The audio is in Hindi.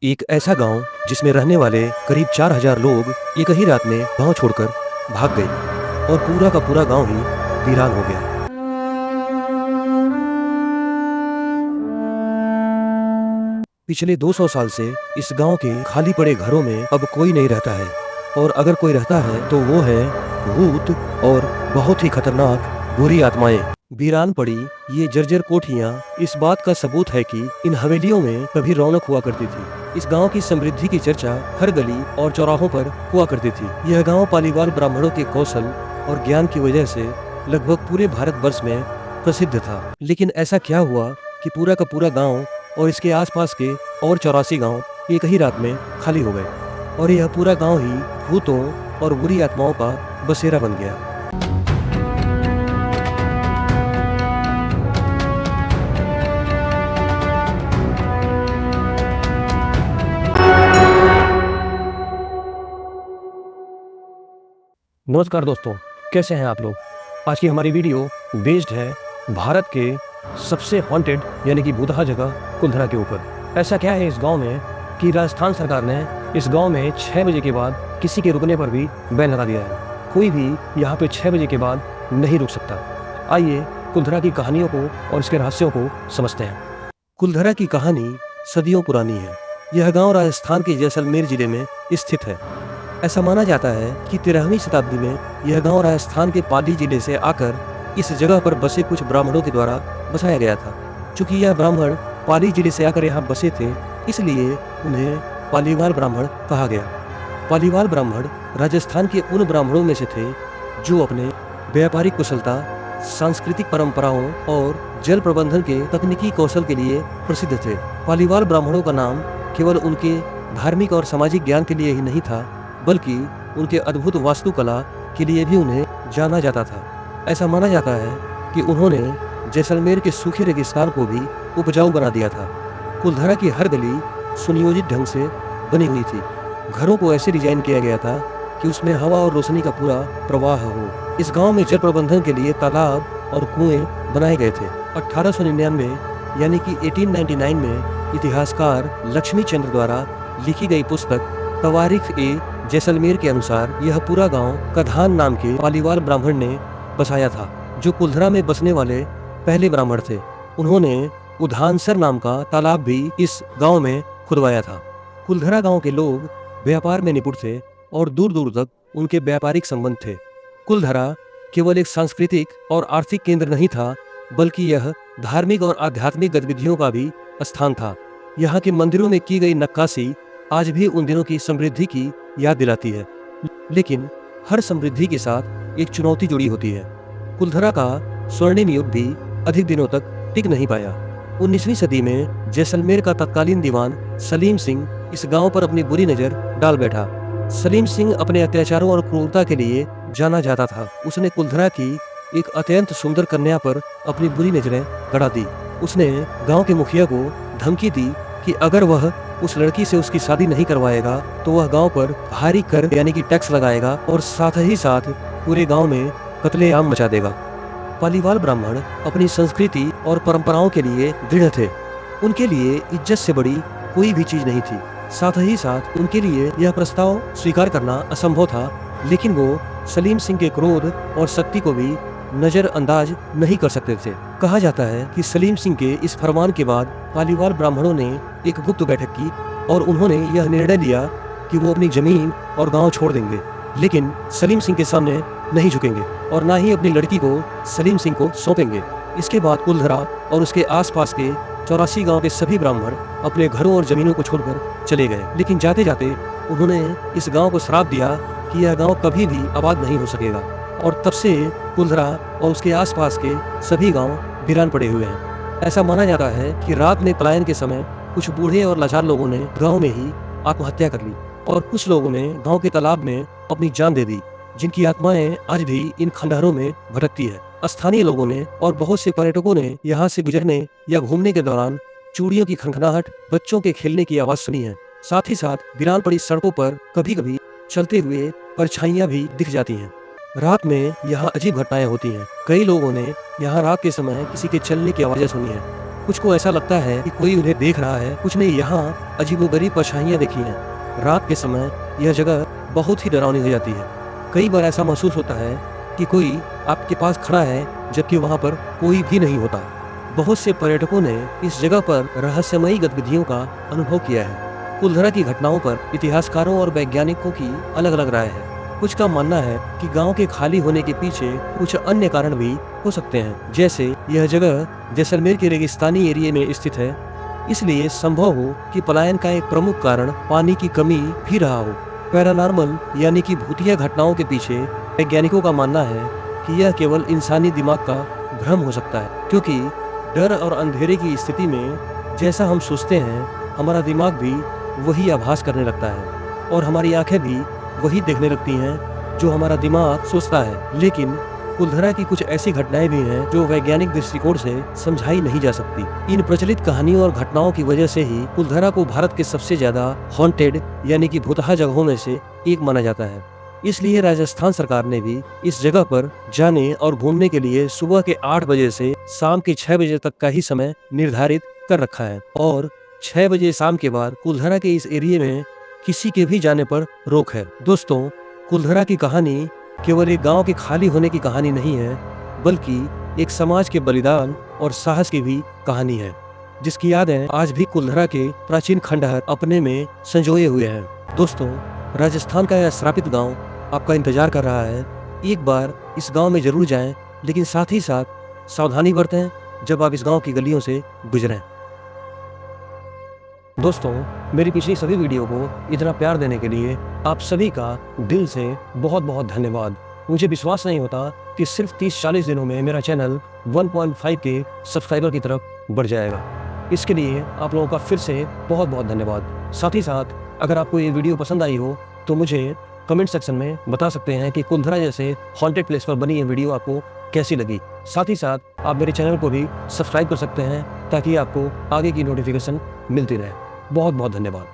एक ऐसा गांव जिसमें रहने वाले करीब 4000 लोग एक ही रात में गांव छोड़कर भाग गए और पूरा का पूरा गांव ही वीरान हो गया। पिछले 200 साल से इस गांव के खाली पड़े घरों में अब कोई नहीं रहता है, और अगर कोई रहता है तो वो है भूत और बहुत ही खतरनाक बुरी आत्माएं। वीरान पड़ी ये जर्जर कोठियां इस बात का सबूत है कि इन हवेलियों में कभी रौनक हुआ करती थी। इस गांव की समृद्धि की चर्चा हर गली और चौराहों पर हुआ करती थी। यह गांव पालीवाल ब्राह्मणों के कौशल और ज्ञान की वजह से लगभग पूरे भारतवर्ष में प्रसिद्ध था। लेकिन ऐसा क्या हुआ कि पूरा का पूरा गांव और इसके आसपास के और 84 गांव एक ही रात में खाली हो गए और यह पूरा गांव ही भूतों और बुरी आत्माओं का बसेरा बन गया। नमस्कार दोस्तों, कैसे हैं आप लोग। आज की हमारी वीडियो बेस्ड है भारत के सबसे हॉन्टेड यानी कि भूतहा जगह कुलधरा के ऊपर। ऐसा क्या है इस गांव में कि राजस्थान सरकार ने इस गांव में 6 बजे के बाद किसी के रुकने पर भी बैन लगा दिया है। कोई भी यहाँ पे 6 बजे के बाद नहीं रुक सकता। आइए कुलधरा की कहानियों को और इसके रहस्यों को समझते हैं। कुलधरा की कहानी सदियों पुरानी है। यह गाँव राजस्थान के जैसलमेर जिले में स्थित है। ऐसा माना जाता है कि 13वीं शताब्दी में यह गांव राजस्थान के पाली जिले से आकर इस जगह पर बसे कुछ ब्राह्मणों के द्वारा बसाया गया था। चूंकि यह ब्राह्मण पाली जिले से आकर यहाँ बसे थे, इसलिए उन्हें पालीवाल ब्राह्मण कहा गया। पालीवाल ब्राह्मण राजस्थान के उन ब्राह्मणों में से थे जो अपने व्यापारिक कुशलता, सांस्कृतिक परंपराओं और जल प्रबंधन के तकनीकी कौशल के लिए प्रसिद्ध थे। पालीवाल ब्राह्मणों का नाम केवल उनके धार्मिक और सामाजिक ज्ञान के लिए ही नहीं था, बल्कि उनके अद्भुत वास्तुकला के लिए भी उन्हें जाना जाता था। ऐसा माना जाता है कि उन्होंने जैसलमेर के सूखे रेगिस्तान को भी उपजाऊ बना दिया था। कुलधरा की हर गली सुनियोजित ढंग से बनी हुई थी। घरों को ऐसे डिजाइन किया गया था कि उसमें हवा और रोशनी का पूरा प्रवाह हो। इस गांव में जल प्रबंधन के लिए तालाब और कुएं बनाए गए थे। 1899 यानी कि 1899 में इतिहासकार लक्ष्मी चंद्र द्वारा लिखी गई पुस्तक तवारीख ए जैसलमेर के अनुसार यह पूरा गांव कधान नाम के पालीवाल ब्राह्मण ने बसाया था, जो कुलधरा में बसने वाले पहले ब्राह्मण थे। उन्होंने उधानसर नाम का तालाब भी इस गांव में खुदवाया था। कुलधरा गांव के लोग व्यापार में निपुण थे और दूर दूर तक उनके व्यापारिक संबंध थे। कुलधरा केवल एक सांस्कृतिक और आर्थिक केंद्र नहीं था, बल्कि यह धार्मिक और आध्यात्मिक गतिविधियों का भी स्थान था। यहाँ के मंदिरों में की गई नक्काशी आज भी उन दिनों की समृद्धि की याद दिलाती है। लेकिन हर समृद्धि के साथ एक चुनौती जुड़ी होती है। कुलधरा का स्वर्णिम युग भी अधिक दिनों तक टिक नहीं पाया। 19वीं सदी में जैसलमेर का तत्कालीन दीवान सलीम सिंह इस गांव पर अपनी बुरी नजर डाल बैठा। सलीम सिंह अपने अत्याचारों और क्रूरता के लिए जाना जाता था। उसने कुलधरा की एक अत्यंत सुंदर कन्या पर अपनी बुरी नजरें गड़ा दी। उसने गाँव के मुखिया को धमकी दी कि अगर वह उस लड़की से उसकी शादी नहीं करवाएगा तो वह गांव पर भारी कर यानी कि टैक्स लगाएगा और साथ ही साथ पूरे गांव में कत्लेआम मचा देगा। पालीवाल ब्राह्मण अपनी संस्कृति और परंपराओं के लिए दृढ़ थे। उनके लिए इज्जत से बड़ी कोई भी चीज नहीं थी। साथ ही साथ उनके लिए यह प्रस्ताव स्वीकार करना असंभव था, लेकिन वो सलीम सिंह के क्रोध और शक्ति को भी नजरअंदाज नहीं कर सकते थे। कहा जाता है कि सलीम सिंह के इस फरमान के बाद पालीवाल ब्राह्मणों ने एक गुप्त बैठक की और उन्होंने यह निर्णय लिया कि वो अपनी जमीन और गांव छोड़ देंगे, लेकिन सलीम सिंह के सामने नहीं झुकेंगे और ना ही अपनी लड़की को सलीम सिंह को सौंपेंगे। इसके बाद कुलधरा और उसके आसपास के 84 गांव के सभी ब्राह्मण अपने घरों और जमीनों को छोड़कर चले गए। लेकिन जाते जाते उन्होंने इस गाँव को श्राप दिया कि यह गाँव कभी भी आबाद नहीं हो सकेगा, और तब से कुलधरा और उसके आसपास के सभी गांव वीरान पड़े हुए हैं। ऐसा माना जाता है कि रात में पलायन के समय कुछ बूढ़े और लाचार लोगों ने गांव में ही आत्महत्या कर ली और कुछ लोगों ने गांव के तालाब में अपनी जान दे दी, जिनकी आत्माएं आज भी इन खंडहरों में भटकती है। स्थानीय लोगों ने और बहुत से पर्यटकों ने यहाँ से गुजरने या घूमने के दौरान चूड़ियों की खनखनाहट, बच्चों के खेलने की आवाज सुनी है। साथ ही साथ वीरान पड़ी सड़कों पर कभी कभी चलते हुए परछाइयां भी दिख जाती हैं। रात में यहाँ अजीब घटनाएं होती हैं। कई लोगों ने यहाँ रात के समय किसी के चलने की आवाजें सुनी है। कुछ को ऐसा लगता है कि कोई उन्हें देख रहा है, कुछ ने यहाँ अजीबोगरीब परछाइयाँ देखी हैं। रात के समय यह जगह बहुत ही डरावनी हो जाती है। कई बार ऐसा महसूस होता है कि कोई आपके पास खड़ा है जबकि वहाँ पर कोई भी नहीं होता। बहुत से पर्यटकों ने इस जगह पर रहस्यमयी गतिविधियों का अनुभव किया है। कुलधरा की घटनाओं पर इतिहासकारों और वैज्ञानिकों की अलग अलग राय है। कुछ का मानना है कि गांव के खाली होने के पीछे कुछ अन्य कारण भी हो सकते हैं, जैसे यह जगह जैसलमेर के रेगिस्तानी एरिया में स्थित है, इसलिए संभव हो कि पलायन का एक प्रमुख कारण पानी की कमी भी रहा हो। पैरानॉर्मल यानी कि भूतिया घटनाओं के पीछे वैज्ञानिकों का मानना है कि यह केवल इंसानी दिमाग का भ्रम हो सकता है, क्योंकि डर और अंधेरे की स्थिति में जैसा हम सोचते हैं हमारा दिमाग भी वही आभास करने लगता है और हमारी आंखें भी वही देखने लगती हैं जो हमारा दिमाग सोचता है। लेकिन कुलधरा की कुछ ऐसी घटनाएं भी हैं जो वैज्ञानिक दृष्टिकोण से समझाई नहीं जा सकती। इन प्रचलित कहानियों और घटनाओं की वजह से ही कुलधरा को भारत के सबसे ज्यादा हॉन्टेड यानी कि भूतहा जगहों में से एक माना जाता है। इसलिए राजस्थान सरकार ने भी इस जगह पर जाने और घूमने के लिए सुबह के 8 बजे से शाम के 6 बजे तक का ही समय निर्धारित कर रखा है और 6 बजे शाम के बाद कुलधरा के इस एरिया में किसी के भी जाने पर रोक है। दोस्तों, कुलधरा की कहानी केवल एक गांव के खाली होने की कहानी नहीं है, बल्कि एक समाज के बलिदान और साहस की भी कहानी है, जिसकी यादें आज भी कुलधरा के प्राचीन खंडहर अपने में संजोए हुए हैं। दोस्तों, राजस्थान का यह श्रापित गांव आपका इंतजार कर रहा है। एक बार इस गांव में जरूर जाएं, लेकिन साथ ही साथ सावधानी बरतें जब आप इस गांव की गलियों से गुजरें। दोस्तों, मेरी पिछली सभी वीडियो को इतना प्यार देने के लिए आप सभी का दिल से बहुत बहुत धन्यवाद। मुझे विश्वास नहीं होता कि सिर्फ 30-40 दिनों में मेरा चैनल 1.5 के सब्सक्राइबर की तरफ बढ़ जाएगा। इसके लिए आप लोगों का फिर से बहुत बहुत धन्यवाद। साथ ही साथ अगर आपको ये वीडियो पसंद आई हो तो मुझे कमेंट सेक्शन में बता सकते हैं कि कुलधरा जैसे हॉन्टेड प्लेस पर बनी ये वीडियो आपको कैसी लगी। साथ ही साथ आप मेरे चैनल को भी सब्सक्राइब कर सकते हैं ताकि आपको आगे की नोटिफिकेशन मिलती रहे। बहुत बहुत धन्यवाद।